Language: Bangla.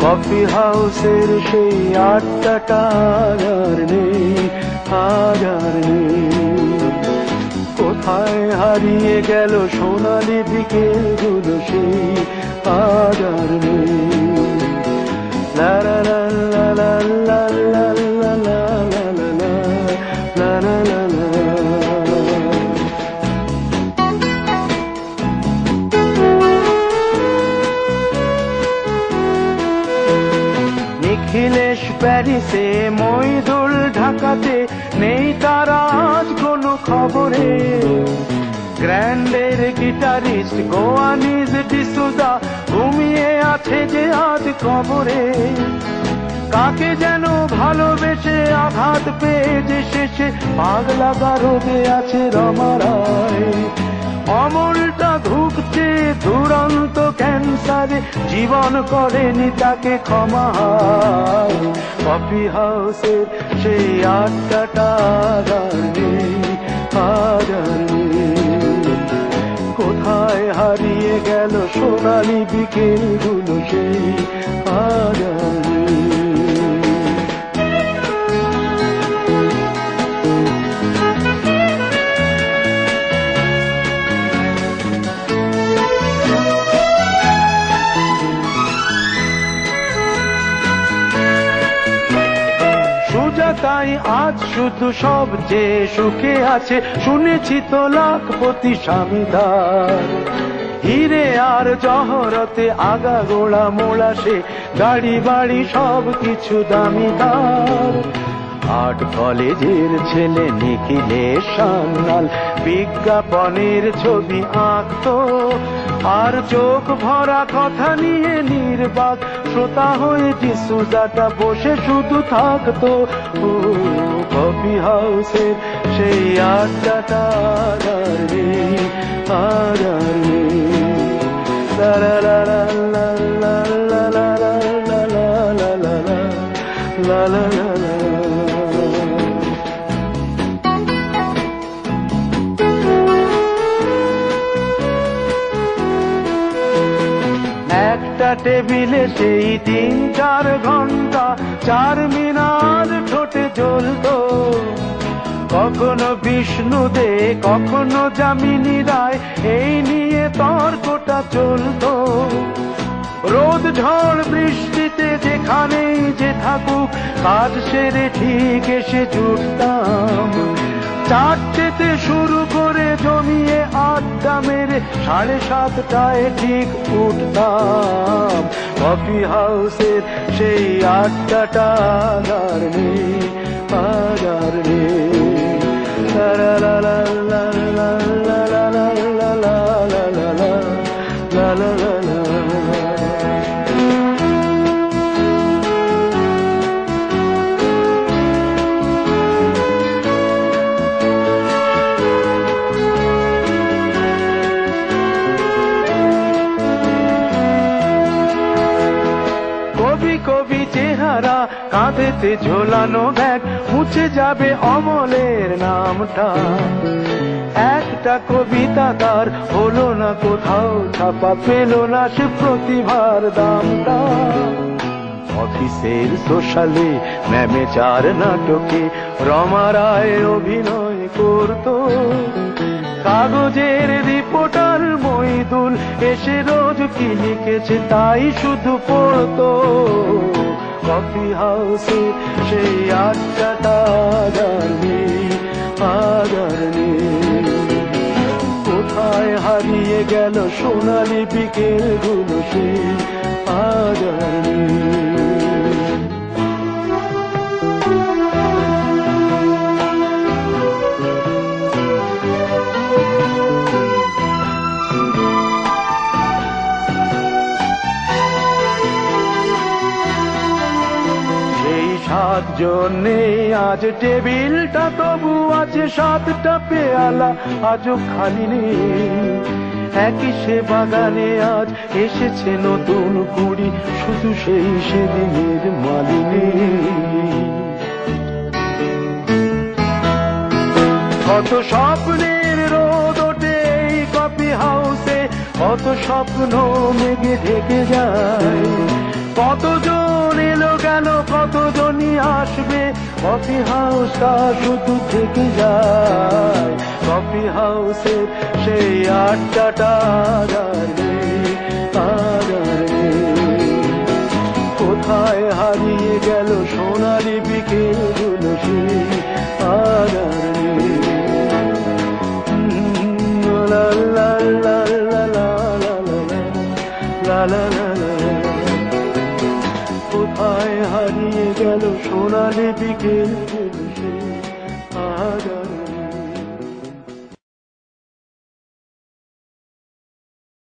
কফি হাউসের সেই আড্ডাটা আর নেই, আজ আর নেই। কোথায় হারিয়ে গেল সোনালি বিকেলগুলো সেই আজ আর নেই। লা লা লা লা লা লা লা লা লা লা লা লা লা লা। নিখিলেশ প্যারিসে, মইদুল ঢাকাতে, নেই তারা আজ কোনো খবরে। গ্র্যান্ডের গিটারিস্ট গোয়ানিজ ডিসুজা ঘুমিয়ে আছে যে আজ কবরে। কাকে যেন ভালোবেসে আঘাত পেয়ে যে শেষে পাগলা গারদে আছে রমা রায়। অমলটা ধুকছে দুরন্ত ক্যান্সারে, জীবন করেনি তাকে ক্ষমা। কফি হাউসের সেই আড্ডাটা আর নেই, আজ আর নেই। কোথায় হারিয়ে গেল সোনালি বিকেলগুলো সেই আজ আর নেই। তাই আজ শুধু সবচেয়ে সুখে আছে, শুনেছি তো লাখপতি স্বামীদার। হিরে আর জহরতে আগা গোড়া মোড়া সে, গাড়ি বাড়ি সব কিছু দামিদার। আর্ট কলেজের ছেলে নিখিলেশ সান্যাল বিজ্ঞাপনের ছবি আঁকতো, আর চোখ ভরা কথা নিয়ে নির্বাক শ্রোতা হয়ে ডিসুজাটা বসে শুধু থাকতো। ও কফি হাউসের সেই আড্ডাটা আর নেই, আর নেই। লা লা লা লা লা লা লা লা লা লা লা লা লা লা লা লা। একটা টেবিলে সেই 3-4 ঘন্টা চারমিনার ঠোঁটে জ্বলতো। কখনো বিষ্ণু দে, কখনো যামিনী রায়, এই নিয়ে তর্কটা চলতো। রোদ ঝড় বৃষ্টিতে যেখানেই যে থাকুক, কাজ সেরে ঠিক এসে জুটতাম। 4টেতে শুরু করে জমিয়ে আড্ডা মেরে 7:30টায় ঠিক উঠতাম। কফি হাউসের সেই আড্ডাটা আর নেই, আজ আর নেই। লা লা লা লা লা লা লা লা লা লা লা লা লা লা লা। কবি চেহারা, কাঁধেতে ঝোলানো ব্যাগ, মুছে যাবে অমলের নামটা। একটা কবিতা তার হলো না কোথাও ছাপা, পেল না সে প্রতিভার দামটা। অফিসের সোশ্যালে, ম্যামেচার নাটকে রমা রায় অভিনয় করতো। কাগজের রিপোর্টার মইদুল এসে রোজ কি লিখেছে তাই শুধু পড়তো। কফি হাউসে সেই আড্ডাটা আর নেই, আজ আর নেই। কোথায় হারিয়ে গেল সোনালি বিকেলগুলো সেই আজ আর নেই। জন্যে আজ টেবিলটা তবু আছে, 7টা পেয়ালা আজও খালি নেই। একই সে বাগানে আজ এসেছে নতুন কুড়ি, শুধু সেই সেদিনের মালিনী। কত স্বপ্নের রোদ ওঠে এই কফি হাউসে, কত স্বপ্ন মেঘে ঢেকে যায়, কতজন কফি হাউসটা শুধু থেকে যায়, কফি হাউসে সেই আড্ডাটা আজ আর নেই, আজ আর নেই। কোথায় হারিয়ে গেল সোনালি বিকেলগুলো সেই আজ আর নেই। লা লা লা লা লা লা লা লা লা লা। কোথায় হারিয়ে গেল সোনালি বিকেলগুলো সেই আজ আর